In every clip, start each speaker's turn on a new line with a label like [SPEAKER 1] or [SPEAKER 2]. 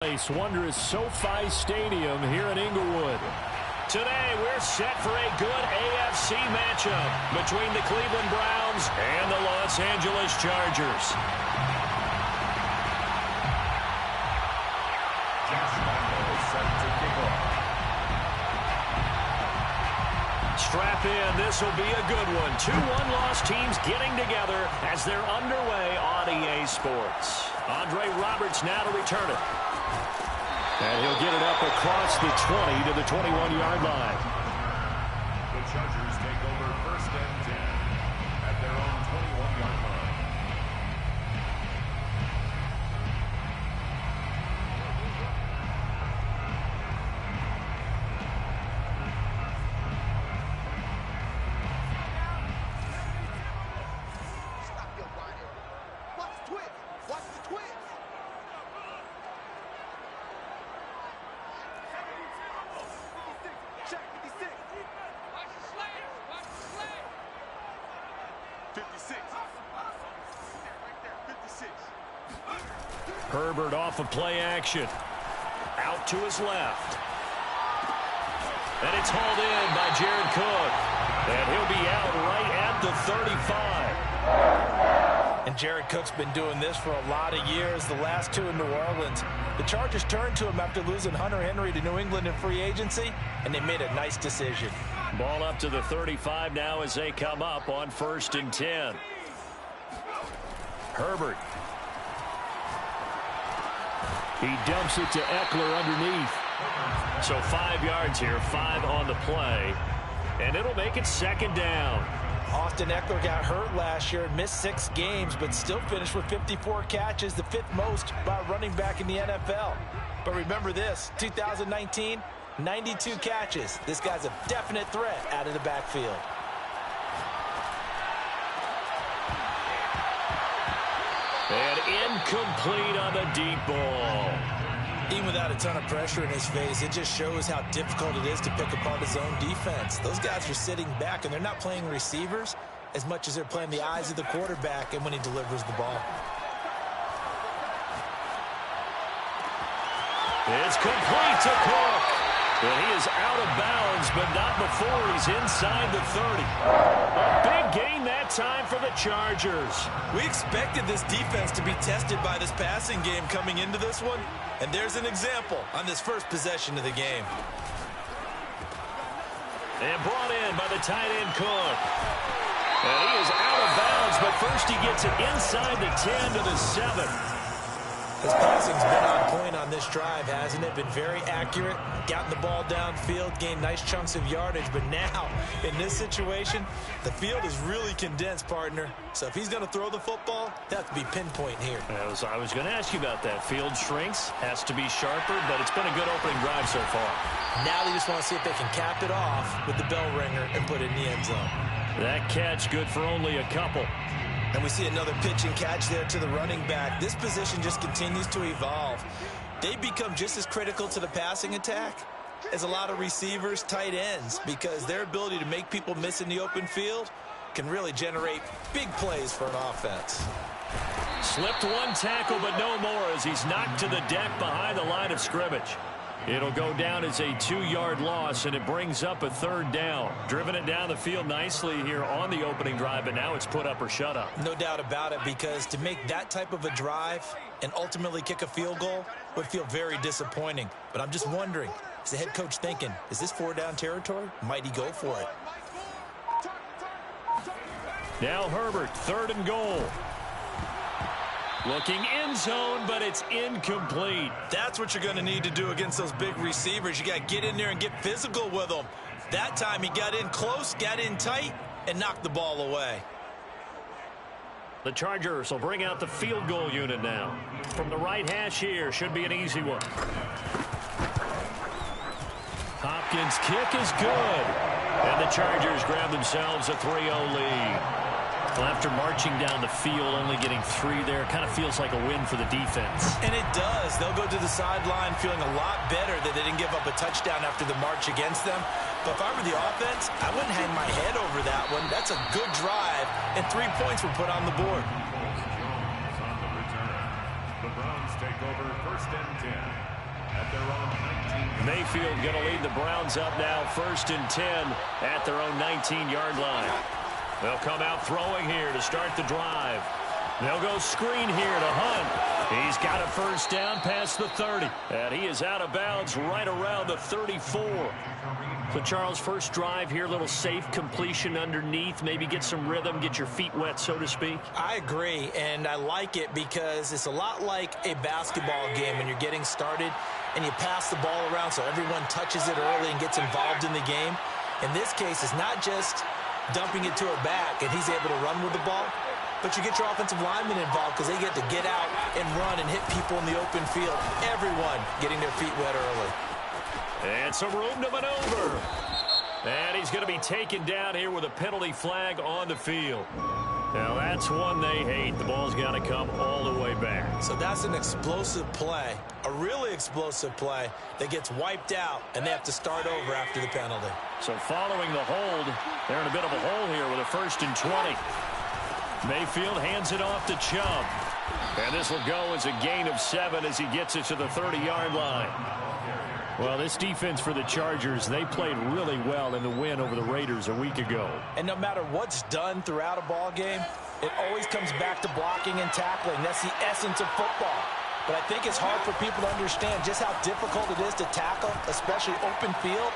[SPEAKER 1] Wondrous SoFi Stadium here in Inglewood. Today we're set for a good AFC matchup between the Cleveland Browns and the Los Angeles Chargers. Strap in, this will be a good one. 2 one-loss teams getting together as they're underway on EA Sports. Andre Roberts now to return it. And he'll get it up across the 20 to the 21-yard line.
[SPEAKER 2] The Chargers take over first and 10 at their own 21-yard line.
[SPEAKER 3] Stop your whining. Watch the twist. Watch the twist. Check 56. Watch the slant. Watch the slant. 56. Right there, 56.
[SPEAKER 1] Herbert off of play action. Out to his left. And it's hauled in by Jared Cook. And he'll be out right at the 35.
[SPEAKER 4] And Jared Cook's been doing this for a lot of years, the last 2 in New Orleans. The Chargers turned to him after losing Hunter Henry to New England in free agency, and they made a nice decision.
[SPEAKER 1] Ball up to the 35 now as they come up on first and 10. Herbert. He dumps it to Eckler underneath. So 5 yards here, 5 on the play. And it'll make it second down.
[SPEAKER 4] Austin Eckler got hurt last year and missed 6 games, but still finished with 54 catches, the 5th most by a running back in the NFL. But remember this, 2019, 92 catches. This guy's a definite threat out of the backfield.
[SPEAKER 1] And incomplete on the deep ball.
[SPEAKER 4] Even without a ton of pressure in his face, it just shows how difficult it is to pick apart his own defense. Those guys are sitting back, and they're not playing receivers as much as they're playing the eyes of the quarterback and when he delivers the ball.
[SPEAKER 1] It's complete to Cook. And he is out of bounds, but not before he's inside the 30. A big gain that time for the Chargers.
[SPEAKER 4] We expected this defense to be tested by this passing game coming into this one, and there's an example on this first possession of the game.
[SPEAKER 1] And brought in by the tight end Cook. And he is out of bounds, but first he gets it inside the 10 to the 7.
[SPEAKER 4] His passing's been on point on this drive, hasn't it? Been very accurate, gotten the ball downfield, gained nice chunks of yardage, but now, in this situation, the field is really condensed, partner. So if he's going to throw the football, that has to be pinpoint here.
[SPEAKER 1] I was going to ask you about that. Field shrinks, has to be sharper, but it's been a good opening drive so far.
[SPEAKER 4] Now they just want to see if they can cap it off with the bell ringer and put it in the end zone.
[SPEAKER 1] That catch good for only a couple.
[SPEAKER 4] And we see another pitch and catch there to the running back. This position just continues to evolve. They become just as critical to the passing attack as a lot of receivers, tight ends, because their ability to make people miss in the open field can really generate big plays for an offense.
[SPEAKER 1] Slipped one tackle, but no more as he's knocked to the deck behind the line of scrimmage. It'll go down as a 2-yard loss, and it brings up a 3rd down. Driven it down the field nicely here on the opening drive, but now it's put up or shut up.
[SPEAKER 4] No doubt about it, because to make that type of a drive and ultimately kick a field goal would feel very disappointing. But I'm just wondering, is the head coach thinking, is this 4-down territory? Might he go for it?
[SPEAKER 1] Now Herbert, 3rd and goal. Looking end zone, but it's incomplete.
[SPEAKER 4] That's what you're going to need to do against those big receivers. You got to get in there and get physical with them. That time he got in close, got in tight, and knocked the ball away.
[SPEAKER 1] The Chargers will bring out the field goal unit now. From the right hash here, should be an easy one. Hopkins' kick is good. And the Chargers grab themselves a 3-0 lead. Well, after marching down the field, only getting 3 there, kind of feels like a win for the defense.
[SPEAKER 4] And it does. They'll go to the sideline feeling a lot better that they didn't give up a touchdown after the march against them. But if I were the offense, I wouldn't hang my head over that one. That's a good drive, and 3 points were put on the board.
[SPEAKER 2] The Browns take over first and 10
[SPEAKER 1] Mayfield going to lead the Browns up now 1st and 10 at their own 19-yard line. They'll come out throwing here to start the drive. They'll go screen here to Hunt. He's got a first down past the 30. And he is out of bounds right around the 34. So, Charles, first drive here, little safe completion underneath. Maybe get some rhythm, get your feet wet, so to speak.
[SPEAKER 4] I agree, and I like it because it's a lot like a basketball game when you're getting started and you pass the ball around so everyone touches it early and gets involved in the game. In this case, it's not just dumping it to a back and he's able to run with the ball, but you get your offensive linemen involved because they get to get out and run and hit people in the open field. Everyone getting their feet wet early.
[SPEAKER 1] And some room to maneuver. And he's going to be taken down here with a penalty flag on the field. Now, that's one they hate. The ball's got to come all the way back.
[SPEAKER 4] So that's an explosive play, a really explosive play that gets wiped out, and they have to start over after the penalty.
[SPEAKER 1] So following the hold, they're in a bit of a hole here with a 1st and 20. Mayfield hands it off to Chubb. And this will go as a gain of 7 as he gets it to the 30-yard line. Well, this defense for the Chargers, they played really well in the win over the Raiders a week ago.
[SPEAKER 4] And no matter what's done throughout a ball game, it always comes back to blocking and tackling. That's the essence of football. But I think it's hard for people to understand just how difficult it is to tackle, especially open field.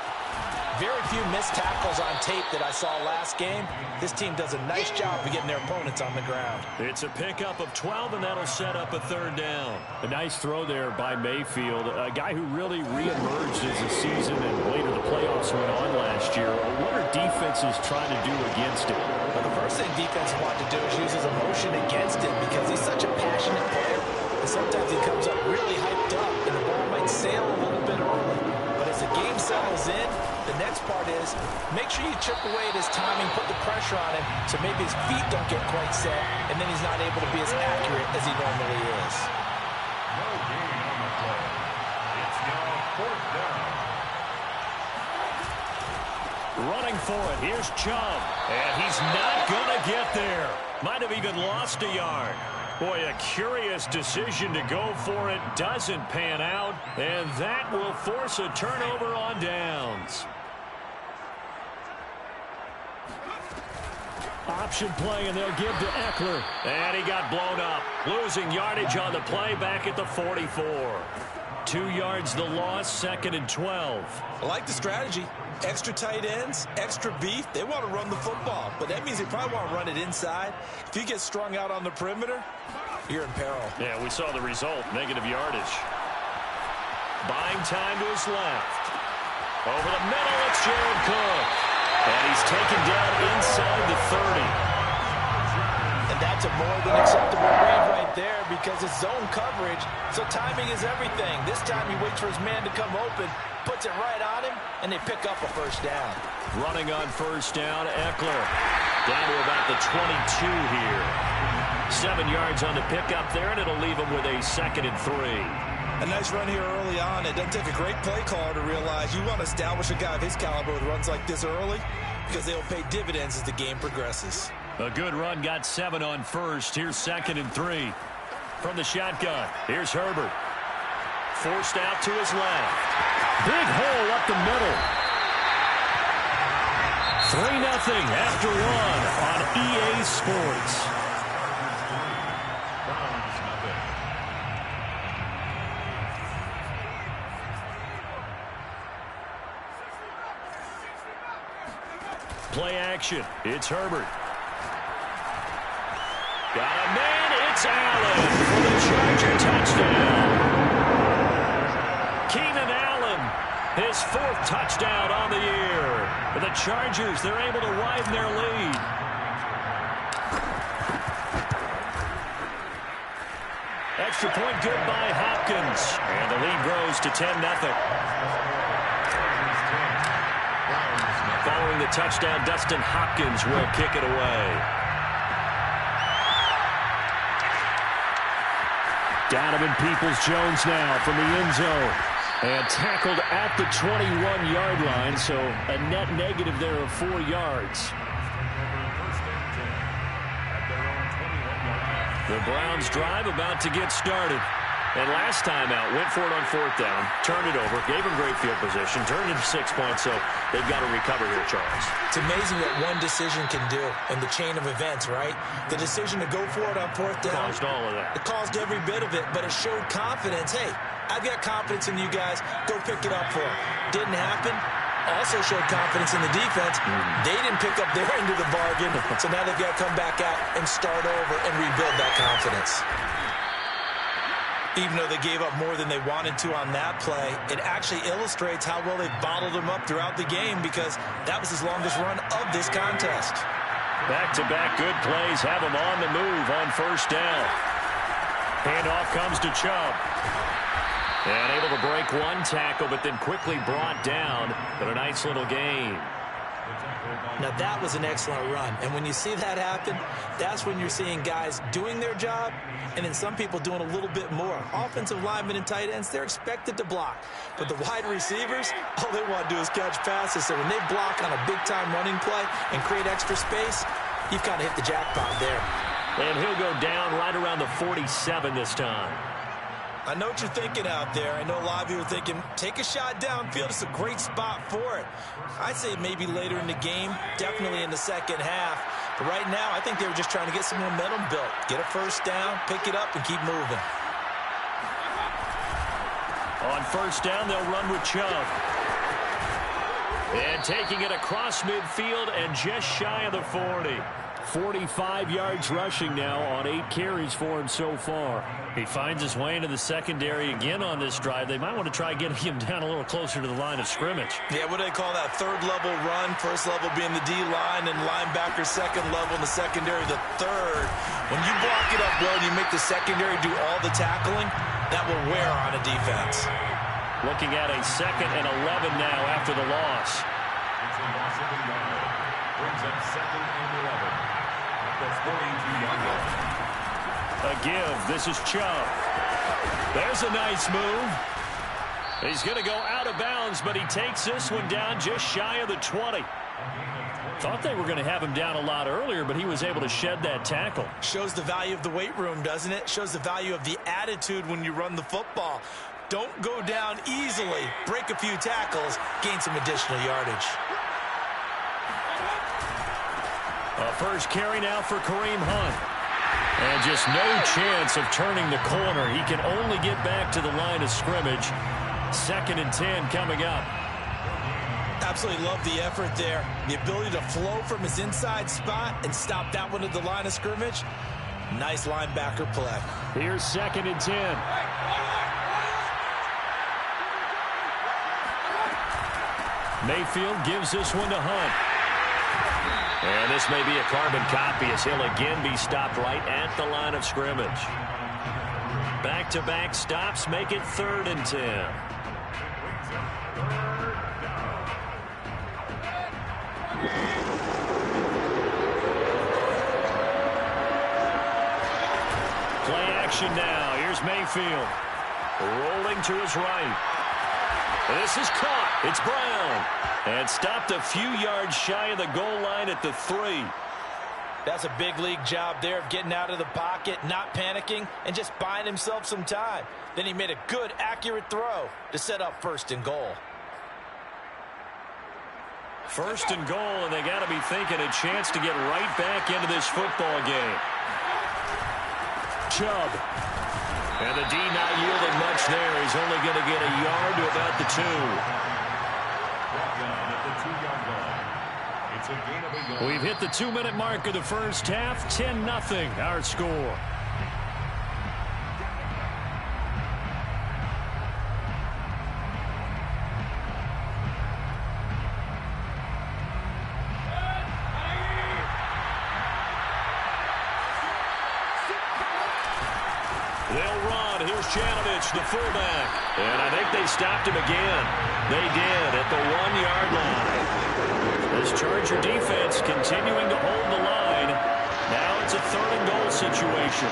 [SPEAKER 4] Very few missed tackles on tape that I saw last game. This team does a nice job of getting their opponents on the ground.
[SPEAKER 1] It's a pickup of 12, and that'll set up a 3rd down. A nice throw there by Mayfield, a guy who really reemerged as the season and later the playoffs went on last year. What are defenses trying to do against him?
[SPEAKER 4] Well, the first thing defenses want to do is use his emotion against him because he's such a passionate player. And sometimes he comes up really hyped up, and the ball might sail a little bit early. But as the game settles in, the next part is make sure you chip away at his timing, put the pressure on him so maybe his feet don't get quite set, and then he's not able to be as accurate as he normally is.
[SPEAKER 2] No gain on the play. It's now 4th down.
[SPEAKER 1] Running for it. Here's Chubb. And he's not going to get there. Might have even lost a yard. Boy, a curious decision to go for it. Doesn't pan out. And that will force a turnover on downs. Option play, and they'll give to Eckler. And he got blown up. Losing yardage on the play back at the 44. 2 yards the loss, 2nd and 12.
[SPEAKER 4] I like the strategy. Extra tight ends, extra beef. They want to run the football, but that means they probably want to run it inside. If you get strung out on the perimeter, you're in peril.
[SPEAKER 1] Yeah, we saw the result, negative yardage. Buying time to his left. Over the middle, it's Jared Cook. And he's taken down inside the 30.
[SPEAKER 4] And that's a more than acceptable read right there because it's zone coverage, so timing is everything. This time he waits for his man to come open, puts it right on him, and they pick up a 1st down.
[SPEAKER 1] Running on 1st down, Eckler. Down to about the 22 here. 7 yards on the pickup there, and it'll leave him with a 2nd and 3.
[SPEAKER 4] A nice run here early on. It doesn't take a great play caller to realize you want to establish a guy of his caliber with runs like this early because they'll pay dividends as the game progresses.
[SPEAKER 1] A good run, got 7 on 1st. Here's 2nd and 3. From the shotgun, here's Herbert. Forced out to his left. Big hole up the middle. 3-0 after 1 on EA Sports. Play action. It's Herbert. Got a man. It's Allen for the Charger touchdown. Keenan Allen, his 4th touchdown on the year. For the Chargers, they're able to widen their lead. Extra point good by Hopkins. And the lead grows to 10-0. Following the touchdown, Dustin Hopkins will kick it away. Donovan Peoples-Jones now from the end zone. And tackled at the 21-yard line, so a net negative there of 4 yards. The Browns drive about to get started. And last time out, went for it on 4th down, turned it over, gave him great field position, turned into 6 points, so they've got to recover here, Charles.
[SPEAKER 4] It's amazing what one decision can do in the chain of events, right? The decision to go for it on 4th down.
[SPEAKER 1] Caused all of that.
[SPEAKER 4] It caused every bit of it, but it showed confidence. Hey, I've got confidence in you guys. Go pick it up for them. Didn't happen. Also showed confidence in the defense. They didn't pick up their end of the bargain, so now they've got to come back out and start over and rebuild that confidence. Even though they gave up more than they wanted to on that play, it actually illustrates how well they've bottled them up throughout the game because that was his longest run of this contest.
[SPEAKER 1] Back-to-back good plays have him on the move on 1st down. Handoff comes to Chubb. And able to break one tackle, but then quickly brought down. But a nice little gain.
[SPEAKER 4] Now, that was an excellent run. And when you see that happen, that's when you're seeing guys doing their job and then some people doing a little bit more. Offensive linemen and tight ends, they're expected to block. But the wide receivers, all they want to do is catch passes. So when they block on a big-time running play and create extra space, you've kind of hit the jackpot there.
[SPEAKER 1] And he'll go down right around the 47 this time.
[SPEAKER 4] I know what you're thinking out there. I know a lot of you are thinking, take a shot downfield. It's a great spot for it. I'd say maybe later in the game, definitely in the second half. But right now, I think they were just trying to get some momentum built. Get a 1st down, pick it up, and keep moving.
[SPEAKER 1] On 1st down, they'll run with Chubb. And taking it across midfield and just shy of the 40. 45 yards rushing now on 8 carries for him so far. He finds his way into the secondary again on this drive. They might want to try getting him down a little closer to the line of scrimmage.
[SPEAKER 4] Yeah, what do they call that? 3rd level run. 1st level being the D-line and linebacker 2nd level and the secondary the 3rd. When you block it up well and you make the secondary do all the tackling, that will wear on a defense.
[SPEAKER 1] Looking at a 2nd and 11 now after the loss.
[SPEAKER 2] It's a loss of a yard. Brings up 2nd and 11. That's 42-yard line.
[SPEAKER 1] A give. This is Chubb. There's a nice move. He's going to go out of bounds, but he takes this one down just shy of the 20. Thought they were going to have him down a lot earlier, but he was able to shed that tackle.
[SPEAKER 4] Shows the value of the weight room, doesn't it? Shows the value of the attitude when you run the football. Don't go down easily. Break a few tackles. Gain some additional yardage.
[SPEAKER 1] A 1st carry now for Kareem Hunt. And just no chance of turning the corner. He can only get back to the line of scrimmage. 2nd and 10 coming up.
[SPEAKER 4] Absolutely love the effort there. The ability to flow from his inside spot and stop that one at the line of scrimmage. Nice linebacker play.
[SPEAKER 1] Here's 2nd and 10. Mayfield gives this one to Hunt. And this may be a carbon copy as he'll again be stopped right at the line of scrimmage. Back-to-back stops make it 3rd and 10. Play action now. Here's Mayfield. Rolling to his right. This is caught. It's Brown. And stopped a few yards shy of the goal line at the 3.
[SPEAKER 4] That's a big league job there of getting out of the pocket, not panicking, and just buying himself some time. Then he made a good, accurate throw to set up 1st and goal.
[SPEAKER 1] 1st and goal, and they got to be thinking a chance to get right back into this football game. Chubb. And the D not yielding much there. He's only going to get a yard to about the 2. We've hit the 2-minute mark of the 1st half. 10-0 our score. They'll run. Here's Janovich, the fullback. And I think they stopped him again. They did at the 1-yard line. This Charger defense continuing to hold the line. Now it's a 3rd and goal situation.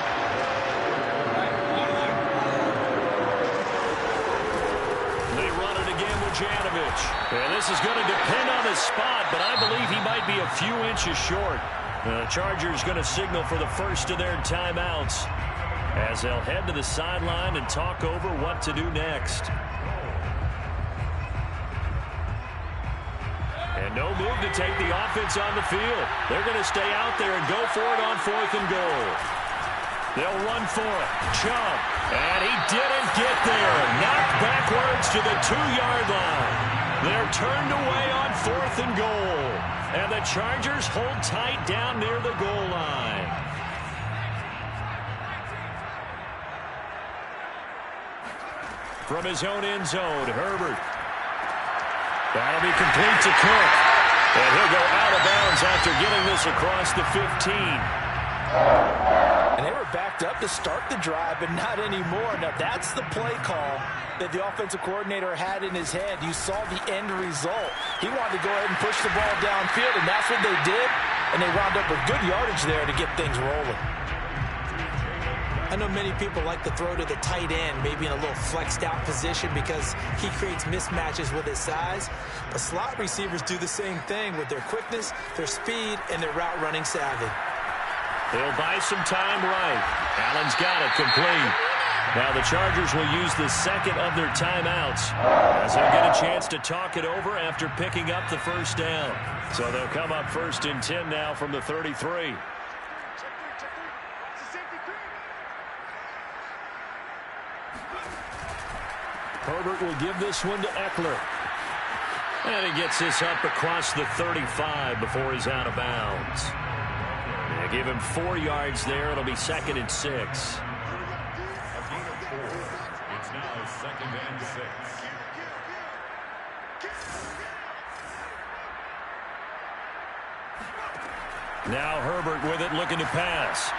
[SPEAKER 1] They run it again with Janovich. And this is going to depend on his spot, but I believe he might be a few inches short. The Chargers going to signal for the 1st of their timeouts. as they'll head to the sideline and talk over what to do next. And no move to take the offense on the field. They're going to stay out there and go for it on 4th and goal. They'll run for it. Chubb. And he didn't get there. Knocked backwards to the 2-yard line. They're turned away on 4th and goal. And the Chargers hold tight down near the goal line. From his own end zone, Herbert. That'll be complete to Cook. And he'll go out of bounds after getting this across the 15.
[SPEAKER 4] And they were backed up to start the drive, but not anymore. Now, that's the play call that the offensive coordinator had in his head. You saw the end result. He wanted to go ahead and push the ball downfield, and that's what they did. And they wound up with good yardage there to get things rolling. I know many people like to throw to the tight end, maybe in a little flexed out position because he creates mismatches with his size. But slot receivers do the same thing with their quickness, their speed, and their route running savvy.
[SPEAKER 1] He'll buy some time right. Allen's got it complete. Now the Chargers will use the second of their timeouts as they'll get a chance to talk it over after picking up the first down. So they'll come up 1st and 10 now from the 33. Herbert will give this one to Eckler. And he gets this up across the 35 before he's out of bounds. They give him 4 yards there. It'll be 2nd and 6.
[SPEAKER 2] A gain of 4. It's now 2nd and 6.
[SPEAKER 1] Now Herbert with it, looking to pass.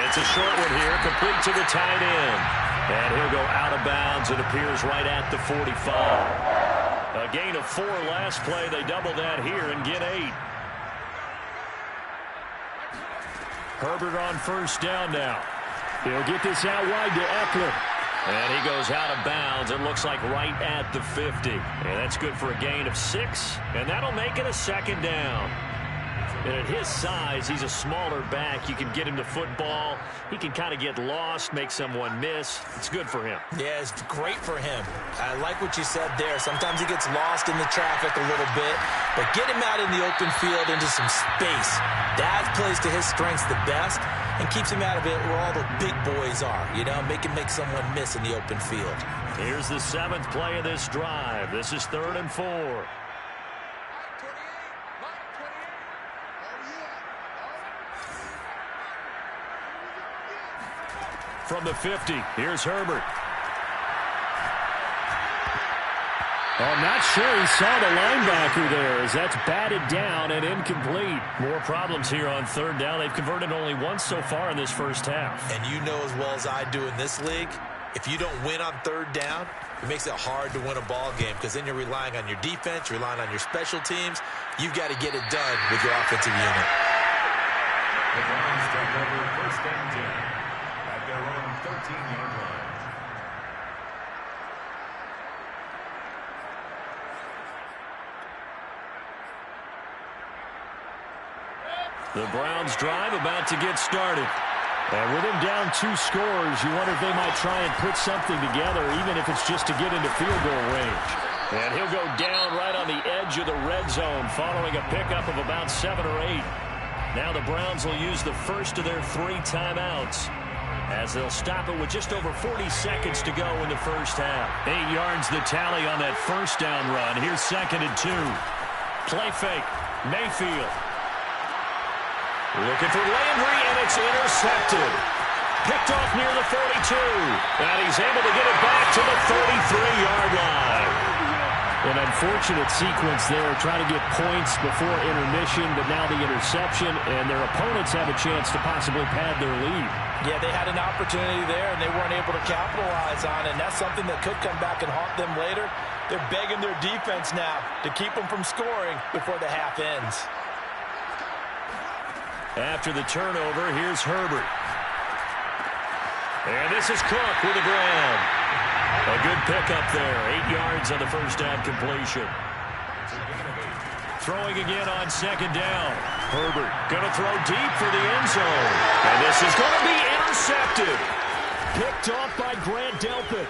[SPEAKER 1] It's a short one here, complete to the tight end. And he'll go out of bounds. It appears right at the 45. A gain of 4 last play. They double that here and get 8. Herbert on 1st down now. He'll get this out wide to Eckler. And he goes out of bounds. It looks like right at the 50. And that's good for a gain of 6. And that'll make it a 2nd down. And at his size, he's a smaller back. You can get him to football. He can kind of get lost, make someone miss. It's good for him.
[SPEAKER 4] Yeah, it's great for him. I like what you said there. Sometimes he gets lost in the traffic a little bit, but get him out in the open field into some space. That plays to his strengths the best and keeps him out of it where all the big boys are. You know, make him make someone miss in the open field.
[SPEAKER 1] Here's the 7th play of this drive. This is 3rd and 4. From the 50, here's Herbert. I'm not sure he saw the linebacker there as that's batted down and incomplete. More problems here on 3rd down. They've converted only once so far in this first half.
[SPEAKER 4] And you know as well as I do in this league, if you don't win on 3rd down, it makes it hard to win a ball game because then you're relying on your defense, you're relying on your special teams. You've got to get it done with your offensive unit.
[SPEAKER 2] The Browns take over 1st and 10. Their own 13-yard line.
[SPEAKER 1] The Browns drive about to get started. And with him down 2 scores, you wonder if they might try and put something together, even if it's just to get into field goal range. And he'll go down right on the edge of the red zone following a pickup of about 7 or 8. Now the Browns will use the first of their 3 timeouts, as they'll stop it with just over 40 seconds to go in the first half. 8 yards the tally on that 1st down run. Here's 2nd and 2. Play fake. Mayfield. Looking for Landry, and it's intercepted. Picked off near the 42. And he's able to get it back to the 33-yard line. An unfortunate sequence there, trying to get points before intermission, but now the interception, and their opponents have a chance to possibly pad their lead.
[SPEAKER 4] Yeah, they had an opportunity there, and they weren't able to capitalize on it, and that's something that could come back and haunt them later. They're begging their defense now to keep them from scoring before the half ends.
[SPEAKER 1] After the turnover, here's Herbert. And this is Cook with the grab. A good pickup there. 8 yards on the first down completion. Throwing again on 2nd down. Herbert going to throw deep for the end zone. And this is going to be intercepted. Intercepted. Picked off by Grant Delpit.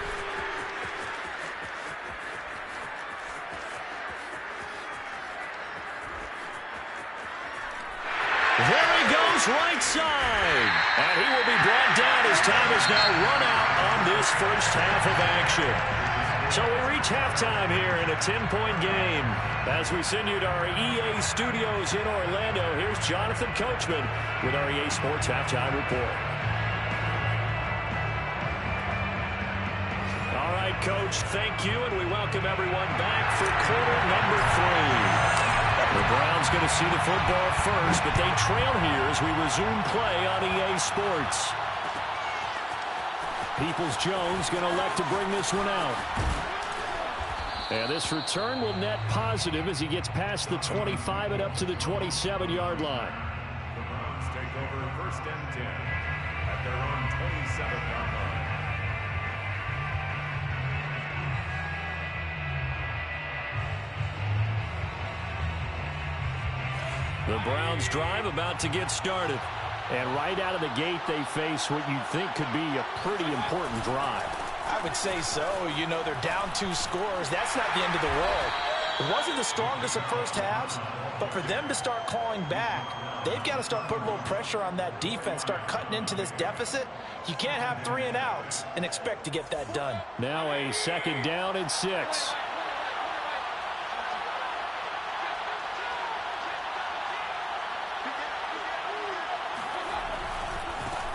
[SPEAKER 1] There he goes, right side. And he will be brought down as time has now run out on this first half of action. So we reach halftime here in a 10-point game. As we send you to our EA studios in Orlando, here's Jonathan Coachman with our EA Sports Halftime Report. All right, Coach, thank you, and we welcome everyone back for quarter number 3. The Browns going to see the football first, but they trail here as we resume play on EA Sports. Peoples-Jones going to elect to bring this one out. And this return will net positive as he gets past the 25 and up to the 27-yard line.
[SPEAKER 2] The Browns take over first and 10 at their own 27-yard line.
[SPEAKER 1] The Browns drive about to get started. And right out of the gate, they face what you'd think could be a pretty important drive.
[SPEAKER 4] I would say so. You know, they're down 2 scores. That's not the end of the world. It wasn't the strongest of first halves, but for them to start clawing back, they've got to start putting a little pressure on that defense, start cutting into this deficit. You can't have 3 and outs and expect to get that done.
[SPEAKER 1] Now a 2nd down and 6.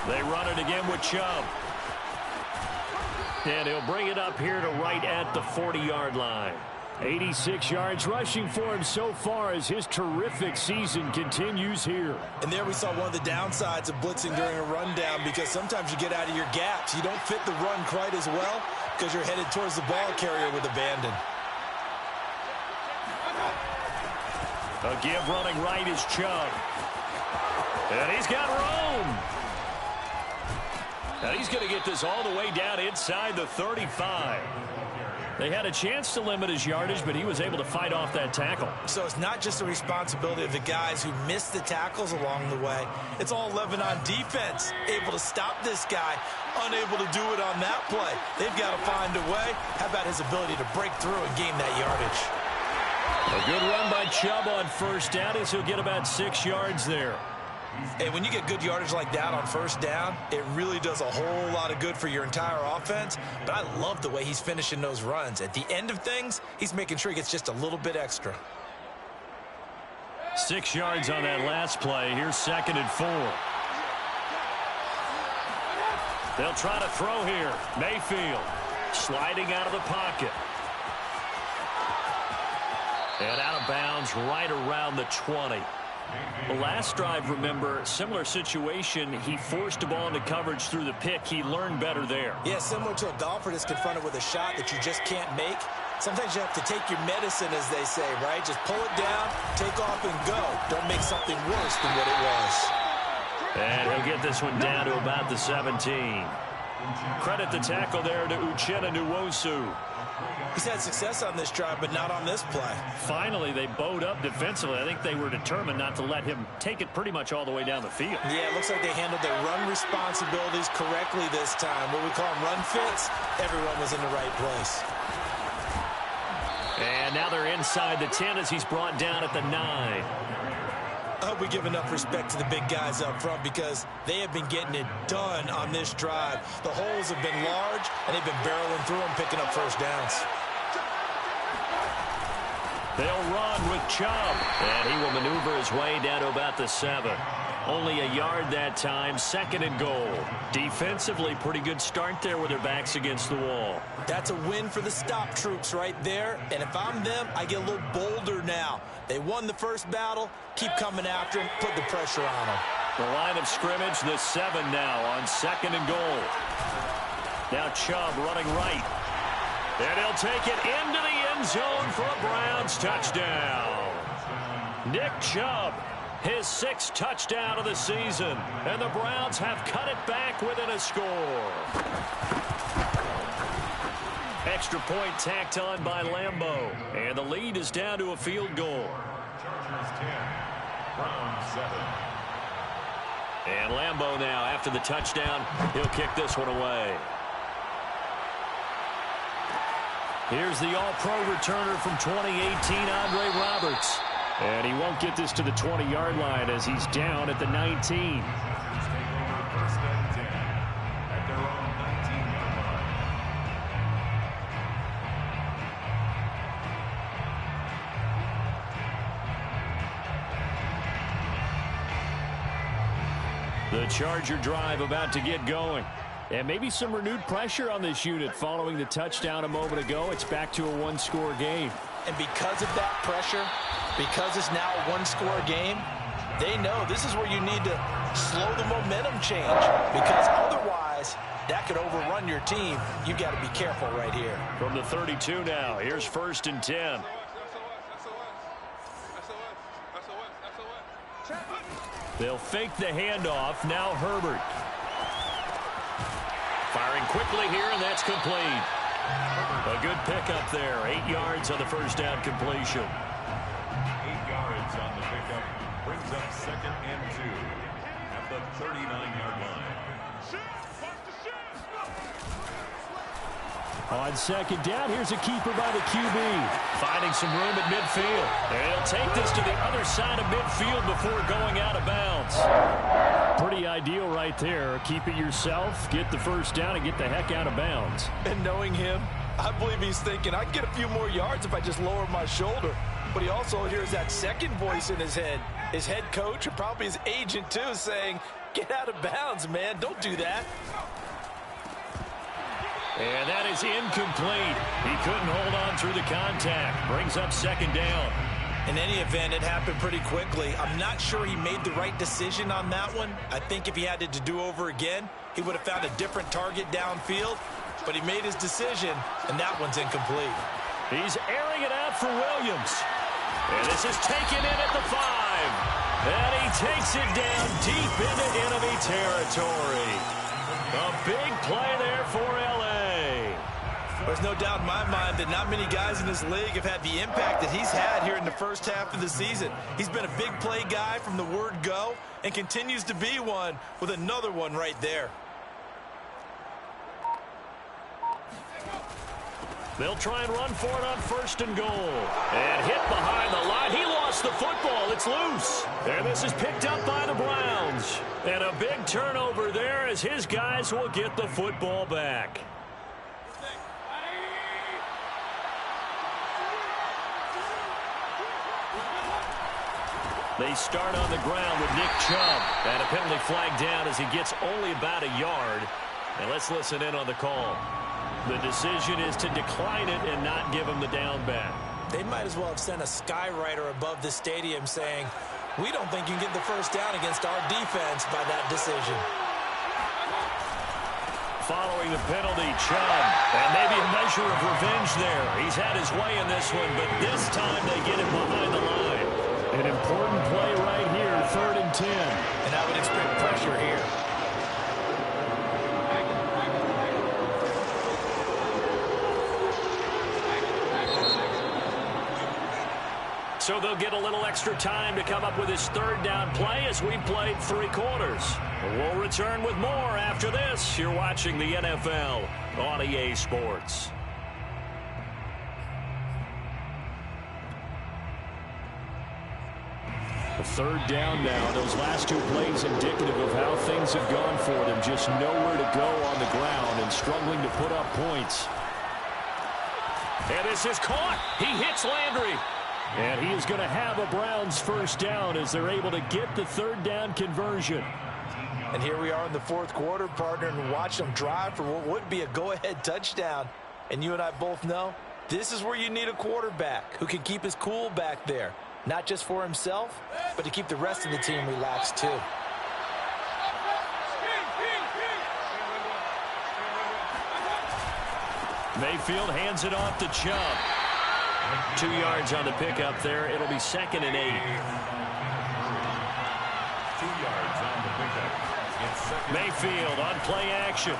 [SPEAKER 1] They run it again with Chubb. And he'll bring it up here to right at the 40-yard line. 86 yards rushing for him so far as his terrific season continues here.
[SPEAKER 4] And there we saw one of the downsides of blitzing during a rundown, because sometimes you get out of your gaps. You don't fit the run quite as well because you're headed towards the ball carrier with abandon.
[SPEAKER 1] A give running right is Chubb. And he's got room. And he's going to get this all the way down inside the 35. They had a chance to limit his yardage, but he was able to fight off that tackle.
[SPEAKER 4] So it's not just the responsibility of the guys who missed the tackles along the way. It's all 11 on defense, able to stop this guy, unable to do it on that play. They've got to find a way. How about his ability to break through and gain that yardage?
[SPEAKER 1] A good run by Chubb on first down as he'll get about 6 yards there.
[SPEAKER 4] And when you get good yardage like that on first down, it really does a whole lot of good for your entire offense. But I love the way he's finishing those runs. At the end of things, he's making sure he gets just a little bit extra.
[SPEAKER 1] 6 yards on that last play. Here's 2nd and 4. They'll try to throw here. Mayfield sliding out of the pocket. And out of bounds right around the 20. The last drive, remember, similar situation. He forced a ball into coverage through the pick. He learned better there.
[SPEAKER 4] Yeah, similar to a golfer that's confronted with a shot that you just can't make. Sometimes you have to take your medicine, as they say, right? Just pull it down, take off, and go. Don't make something worse than what it was.
[SPEAKER 1] And he'll get this one down to about the 17. Credit the tackle there to Uchenna Nwosu.
[SPEAKER 4] He's had success on this drive, but not on this play.
[SPEAKER 1] Finally, they bowed up defensively. I think they were determined not to let him take it pretty much all the way down the field.
[SPEAKER 4] Yeah, it looks like they handled their run responsibilities correctly this time. What we call them run fits, everyone was in the right place.
[SPEAKER 1] And now they're inside the 10 as he's brought down at the 9.
[SPEAKER 4] I hope we give enough respect to the big guys up front, because they have been getting it done on this drive. The holes have been large, and they've been barreling through them, picking up first downs.
[SPEAKER 1] They'll run with Chubb, and he will maneuver his way down to about the 7. Only a yard that time, 2nd and goal. Defensively, pretty good start there with their backs against the wall.
[SPEAKER 4] That's a win for the stop troops right there, and if I'm them, I get a little bolder now. They won the first battle, keep coming after them, put the pressure on them.
[SPEAKER 1] The line of scrimmage, the 7 now on 2nd and goal. Now Chubb running right. And he'll take it into the end zone for a Browns touchdown. Nick Chubb, his 6th touchdown of the season. And the Browns have cut it back within a score. Extra point tacked on by Lambeau. And the lead is down to a field goal.
[SPEAKER 2] Chargers 10, Browns 7.
[SPEAKER 1] And Lambeau now, after the touchdown, he'll kick this one away. Here's the All-Pro returner from 2018, Andre Roberts. And he won't get this to the 20-yard line as he's down at the 19. The Charger drive about to get going. And maybe some renewed pressure on this unit following the touchdown a moment ago. It's back to a one-score game.
[SPEAKER 4] And because of that pressure, because it's now a one-score game, they know this is where you need to slow the momentum change, because otherwise that could overrun your team. You got to be careful right here.
[SPEAKER 1] From the 32 now, here's 1st and 10. They'll fake the handoff. Now Herbert. Firing quickly here, and that's complete. A good pickup there. 8 yards on the first down completion.
[SPEAKER 2] 8 yards on the pickup. Brings up 2nd and 2 at the 39-yard line.
[SPEAKER 1] On 2nd down, here's a keeper by the QB. Finding some room at midfield. And he'll take this to the other side of midfield before going out of bounds. Pretty ideal right there. Keep it yourself, get the first down, and get the heck out of bounds.
[SPEAKER 4] And knowing him, I believe he's thinking, I can get a few more yards if I just lower my shoulder. But he also hears that second voice in his head. His head coach, or probably his agent too, saying, get out of bounds, man. Don't do that.
[SPEAKER 1] And that is incomplete. He couldn't hold on through the contact. Brings up 2nd down.
[SPEAKER 4] In any event, it happened pretty quickly. I'm not sure he made the right decision on that one. I think if he had to do over again, he would have found a different target downfield. But he made his decision, and that one's incomplete.
[SPEAKER 1] He's airing it out for Williams. And this is taken in at the 5. And he takes it down deep into enemy territory. A big play there for L.A.
[SPEAKER 4] There's no doubt in my mind that not many guys in this league have had the impact that he's had here in the first half of the season. He's been a big play guy from the word go and continues to be one with another one right there.
[SPEAKER 1] They'll try and run for it on 1st and goal. And hit behind the line. He lost the football. It's loose. And this is picked up by the Browns. And a big turnover there as his guys will get the football back. They start on the ground with Nick Chubb. And a penalty flag down as he gets only about a yard. And let's listen in on the call. The decision is to decline it and not give him the down back.
[SPEAKER 4] They might as well have sent a skywriter above the stadium saying, we don't think you can get the first down against our defense by that decision.
[SPEAKER 1] Following the penalty, Chubb. And maybe a measure of revenge there. He's had his way in this one, but this time they get him behind the line. An important play right here, 3rd and 10.
[SPEAKER 4] And I would expect pressure here.
[SPEAKER 1] So they'll get a little extra time to come up with his 3rd down play as we played 3 quarters. We'll return with more after this. You're watching the NFL on EA Sports. A 3rd down now. Those last 2 plays indicative of how things have gone for them. Just nowhere to go on the ground and struggling to put up points. And this is caught. He hits Landry. And he is going to have a Browns 1st down as they're able to get the 3rd down conversion.
[SPEAKER 4] And here we are in the 4th quarter, partner, and watch them drive for what would be a go-ahead touchdown. And you and I both know this is where you need a quarterback who can keep his cool back there. Not just for himself, but to keep the rest of the team relaxed too.
[SPEAKER 1] Mayfield hands it off to Chubb. 2 yards on the pickup there. It'll be 2nd and 8.
[SPEAKER 2] 2 yards on the pickup.
[SPEAKER 1] Mayfield on play action.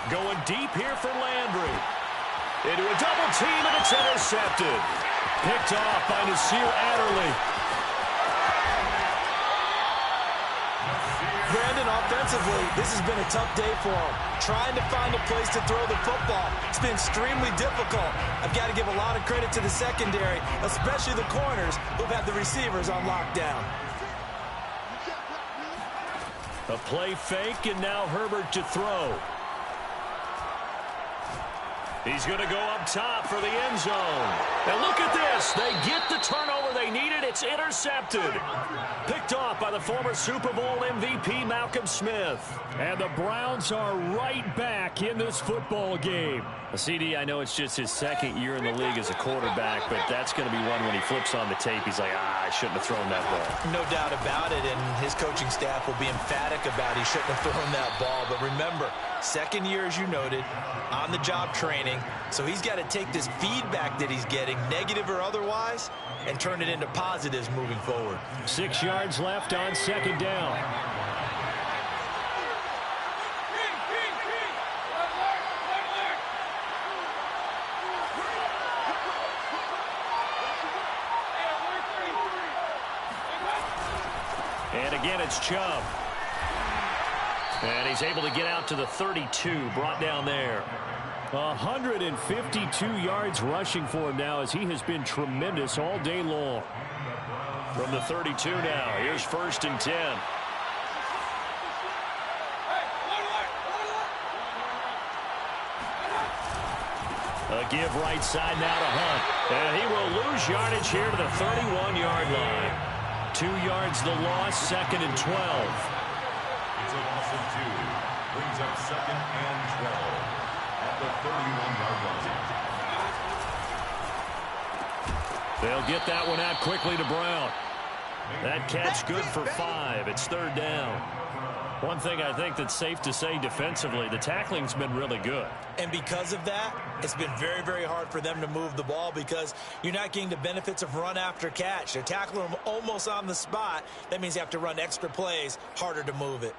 [SPEAKER 1] Going deep here for Landry. Into a double team, and it's intercepted. Picked off by Nasir Adderley.
[SPEAKER 4] Defensively, this has been a tough day for him. Trying to find a place to throw the football. It's been extremely difficult. I've got to give a lot of credit to the secondary, especially the corners who've had the receivers on lockdown.
[SPEAKER 1] A play fake, and now Herbert to throw. He's going to go up top for the end zone. And look at this. They get the turnover they needed. It's intercepted. Picked off by the former Super Bowl MVP, Malcolm Smith. And the Browns are right back in this football game. CD, I know it's just his second year in the league as a quarterback, but that's going to be one when he flips on the tape. He's like, I shouldn't have thrown that ball.
[SPEAKER 4] No doubt about it, and his coaching staff will be emphatic about he shouldn't have thrown that ball. But remember, second year, as you noted, on-the-job training, so he's got to take this feedback that he's getting, negative or otherwise, and turn it into positives moving forward.
[SPEAKER 1] 6 yards left on second down. And again, it's Chubb. And he's able to get out to the 32, brought down there. 152 yards rushing for him now as he has been tremendous all day long. From the 32 now, here's 1st and 10. A give right side now to Hunt. And he will lose yardage here to the 31-yard line. 2 yards the loss, 2nd and 12.
[SPEAKER 2] It's a loss of 2. Brings up 2nd and 12 at the 31-yard line.
[SPEAKER 1] They'll get that one out quickly to Brown. That catch good for 5. It's 3rd down. One thing I think that's safe to say defensively, the tackling's been really good.
[SPEAKER 4] And because of that, it's been very, very hard for them to move the ball because you're not getting the benefits of run after catch. They're tackling them almost on the spot. That means you have to run extra plays, harder to move it.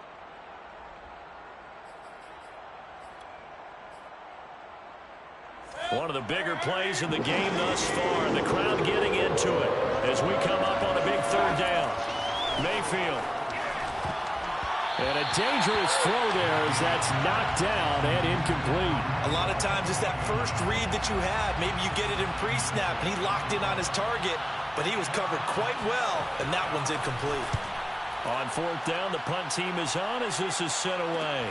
[SPEAKER 1] One of the bigger plays in the game thus far, and the crowd getting into it as we come up on a big 3rd down. Mayfield. And a dangerous throw there as that's knocked down and incomplete.
[SPEAKER 4] A lot of times it's that first read that you have. Maybe you get it in pre-snap, and he locked in on his target, but he was covered quite well, and that one's incomplete.
[SPEAKER 1] On 4th down, the punt team is on as this is sent away.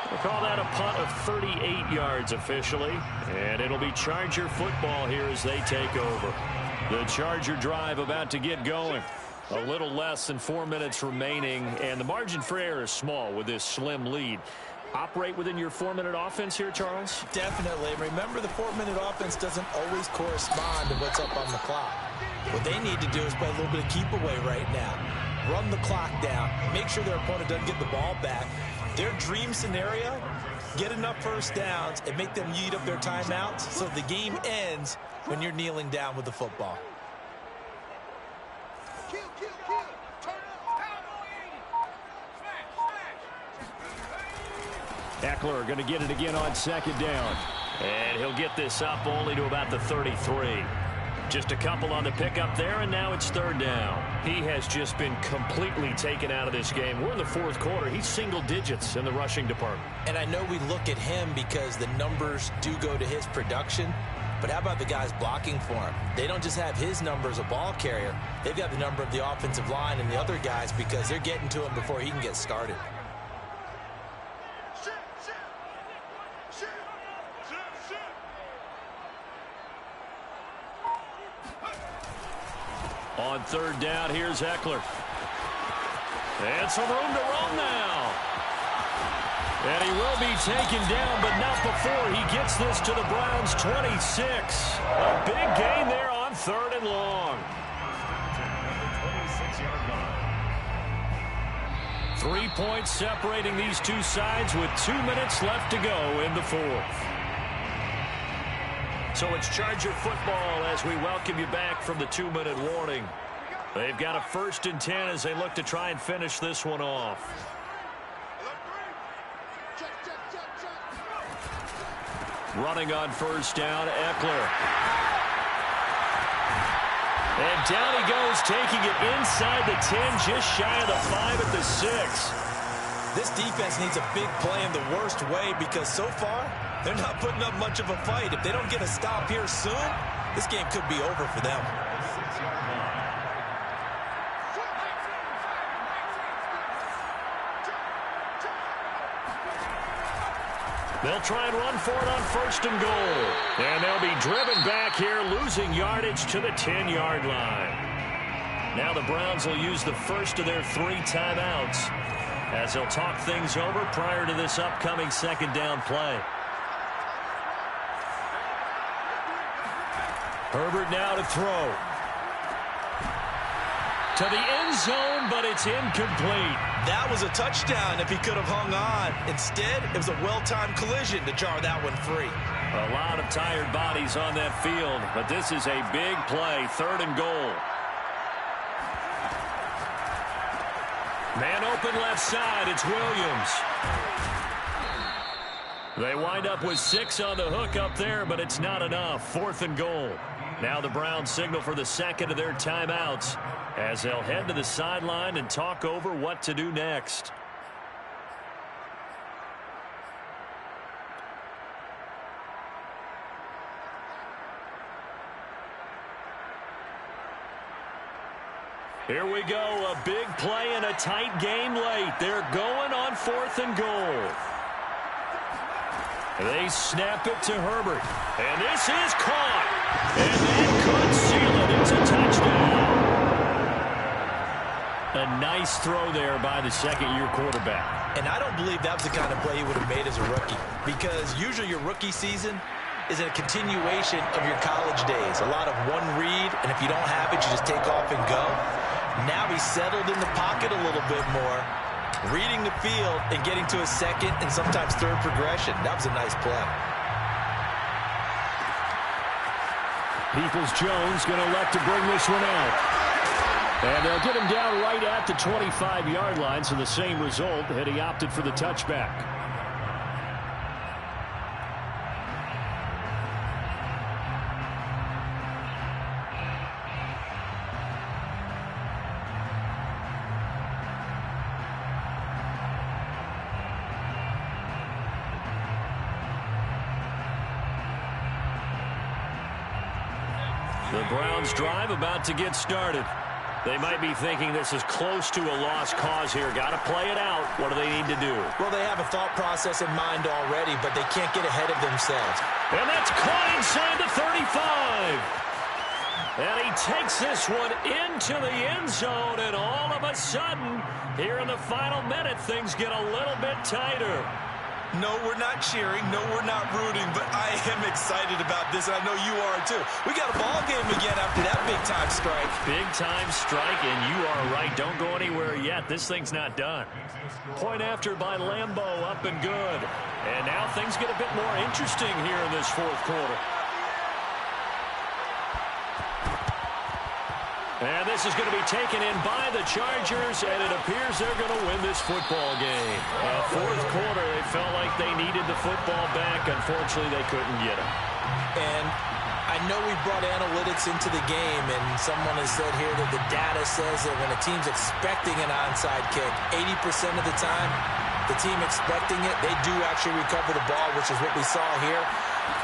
[SPEAKER 1] We'll call that a punt of 38 yards officially, and it'll be Charger football here as they take over. The Charger drive about to get going. A little less than 4 minutes remaining, and the margin for error is small with this slim lead. Operate within your 4-minute offense here, Charles?
[SPEAKER 4] Definitely. Remember, the 4-minute offense doesn't always correspond to what's up on the clock. What they need to do is play a little bit of keep away right now. Run the clock down. Make sure their opponent doesn't get the ball back. Their dream scenario, get enough first downs and make them eat up their timeouts so the game ends when you're kneeling down with the football.
[SPEAKER 3] Kill, kill, kill. Turn up.
[SPEAKER 1] Eckler going to get it again on 2nd down. And he'll get this up only to about the 33. Just a couple on the pickup there, and now it's 3rd down. He has just been completely taken out of this game. We're in the 4th quarter. He's single digits in the rushing department.
[SPEAKER 4] And I know we look at him because the numbers do go to his production, but how about the guys blocking for him? They don't just have his number as a ball carrier. They've got the number of the offensive line and the other guys because they're getting to him before he can get started.
[SPEAKER 1] On 3rd down, here's Eckler. And some room to run now. And he will be taken down, but not before he gets this to the Browns' 26. A big gain there on 3rd and long. 3 points separating these two sides with 2 minutes left to go in the 4th. So it's Charger football as we welcome you back from the 2-minute warning. They've got a 1st and 10 as they look to try and finish this one off. Running on 1st down, Eckler. And down he goes, taking it inside the 10, just shy of the 5 at the 6.
[SPEAKER 4] This defense needs a big play in the worst way because so far, they're not putting up much of a fight. If they don't get a stop here soon, this game could be over for them.
[SPEAKER 1] They'll try and run for it on 1st and goal. And they'll be driven back here, losing yardage to the 10-yard line. Now the Browns will use the first of their 3 timeouts as they'll talk things over prior to this upcoming 2nd down play. Herbert now to throw. To the end zone, but it's incomplete.
[SPEAKER 4] That was a touchdown if he could have hung on. Instead, it was a well-timed collision to jar that one free.
[SPEAKER 1] A lot of tired bodies on that field, but this is a big play, 3rd and goal. Man open left side, it's Williams. They wind up with 6 on the hook up there, but it's not enough. 4th and goal. Now the Browns signal for the 2nd of their timeouts as they'll head to the sideline and talk over what to do next. Here we go, a big play and a tight game late. They're going on 4th and goal. They snap it to Herbert. And this is caught. And that could seal it. It's a touchdown. A nice throw there by the 2nd-year quarterback.
[SPEAKER 4] And I don't believe that was the kind of play he would have made as a rookie. Because usually your rookie season is a continuation of your college days. A lot of one read, and if you don't have it, you just take off and go. Now he's settled in the pocket a little bit more, reading the field and getting to a 2nd and sometimes 3rd progression. That was a nice play.
[SPEAKER 1] Peoples-Jones going to elect to bring this one out. And they'll get him down right at the 25-yard line, so the same result had he opted for the touchback. The Browns drive about to get started. They might be thinking this is close to a lost cause here. Got to play it out. What do they need to do?
[SPEAKER 4] Well, they have a thought process in mind already, but they can't get ahead of themselves.
[SPEAKER 1] And that's caught inside the 35. And he takes this one into the end zone, and all of a sudden, here in the final minute, things get a little bit tighter.
[SPEAKER 4] No, we're not cheering. No, we're not rooting, but I am excited about this, and I know you are too. We got a ball game again after that big-time strike.
[SPEAKER 1] Big-time strike, and you are right. Don't go anywhere yet. This thing's not done. Point after by Lambeau, up and good. And now things get a bit more interesting here in this 4th quarter. And this is going to be taken in by the Chargers, and it appears they're going to win this football game. 4th quarter, they felt like they needed the football back. Unfortunately, they couldn't get it.
[SPEAKER 4] And I know we brought analytics into the game, and someone has said here that the data says that when a team's expecting an onside kick, 80% of the time, the team expecting it, they do actually recover the ball, which is what we saw here.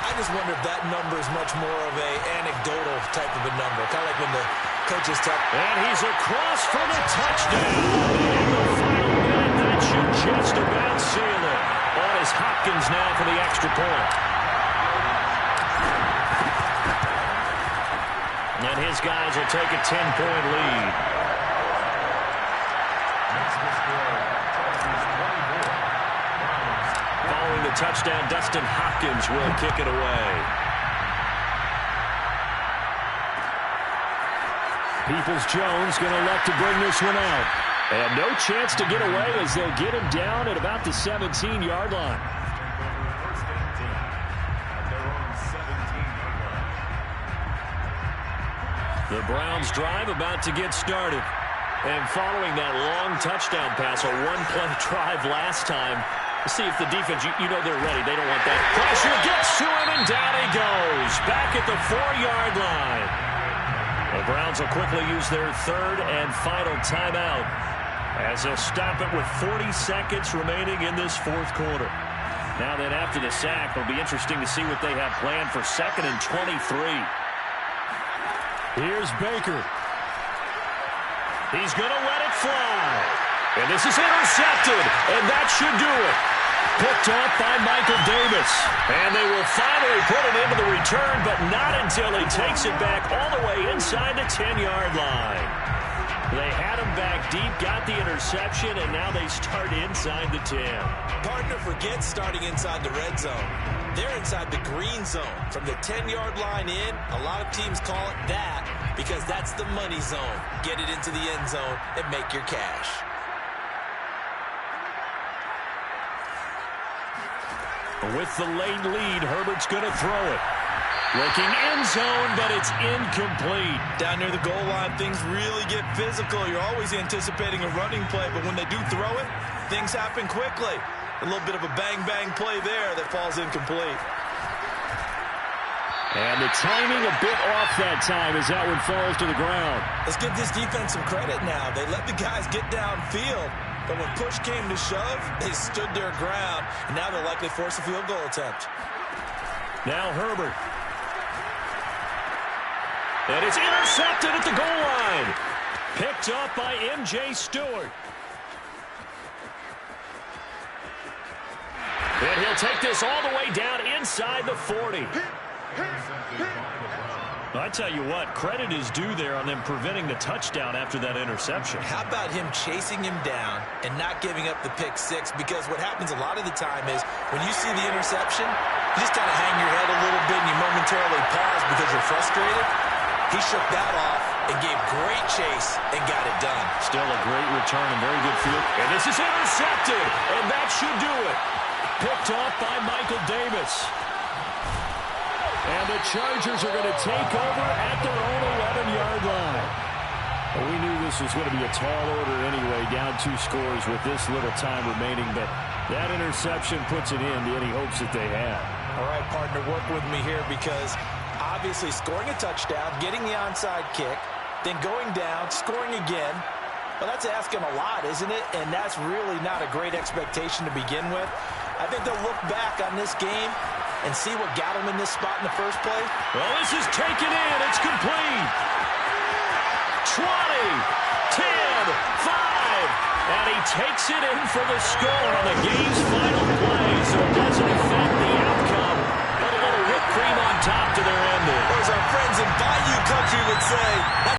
[SPEAKER 4] I just wonder if that number is much more of a anecdotal type of a number, kind of like when the coaches tell.
[SPEAKER 1] And he's across for the touchdown. In the final minute, that should just about seal it. On is Hopkins now for the extra point. And his guys will take a 10-point lead. Following the touchdown, Dustin Hopkins will kick it away. Peoples-Jones going to elect to bring this one out. And no chance to get away as they'll get him down at about the 17-yard line. The Browns drive about to get started. And following that long touchdown pass, a one-play drive last time, see if the defense, you know they're ready. They don't want that. Pressure gets to him, and down he goes. Back at the 4-yard line. The Browns will quickly use their third and final timeout as they'll stop it with 40 seconds remaining in this fourth quarter. Now then, after the sack, it'll be interesting to see what they have planned for 2nd and 23. Here's Baker. He's going to let it fly. And this is intercepted, and that should do it. Picked off by Michael Davis. And they will finally put it into the return, but not until he takes it back all the way inside the 10-yard line. They had him back deep, got the interception, and now they start inside the 10.
[SPEAKER 4] Partner, forget starting inside the red zone. They're inside the green zone. From the 10-yard line in, a lot of teams call it that because that's the money zone. Get it into the end zone and make your cash.
[SPEAKER 1] With the late lead, Herbert's going to throw it. Looking end zone, but it's incomplete.
[SPEAKER 4] Down near the goal line, things really get physical. You're always anticipating a running play, but when they do throw it, things happen quickly. A little bit of a bang-bang play there that falls incomplete.
[SPEAKER 1] And the timing a bit off that time as that one falls to the ground.
[SPEAKER 4] Let's give this defense some credit now. They let the guys get downfield. But when push came to shove, they stood their ground. And now they'll likely force a field goal attempt.
[SPEAKER 1] Now Herbert. And it's intercepted at the goal line. Picked up by M.J. Stewart. And he'll take this all the way down inside the 40. I tell you what, credit is due there on them preventing the touchdown after that interception.
[SPEAKER 4] How about him chasing him down and not giving up the pick six? Because what happens a lot of the time is when you see the interception, you just kind of hang your head a little bit and you momentarily pause because you're frustrated. He shook that off and gave great chase and got it done.
[SPEAKER 1] Still a great return and very good field. And this is intercepted, and that should do it. Picked off by Michael Davis. And the Chargers are going to take over at their own 11-yard line. Well, we knew this was going to be a tall order anyway, down 2 scores with this little time remaining, but that interception puts it in any hopes that they have.
[SPEAKER 4] All right, partner, work with me here because obviously scoring a touchdown, getting the onside kick, then going down, scoring again, well, that's asking a lot, isn't it? And that's really not a great expectation to begin with. I think they'll look back on this game and see what got them in this spot in the first place.
[SPEAKER 1] Well, this is taken in. It's complete. 20, 10, 5. And he takes it in for the score on the game's final play. So it doesn't affect the outcome, but a little whipped cream on top to their ending.
[SPEAKER 4] Or as our friends in Bayou Country would say,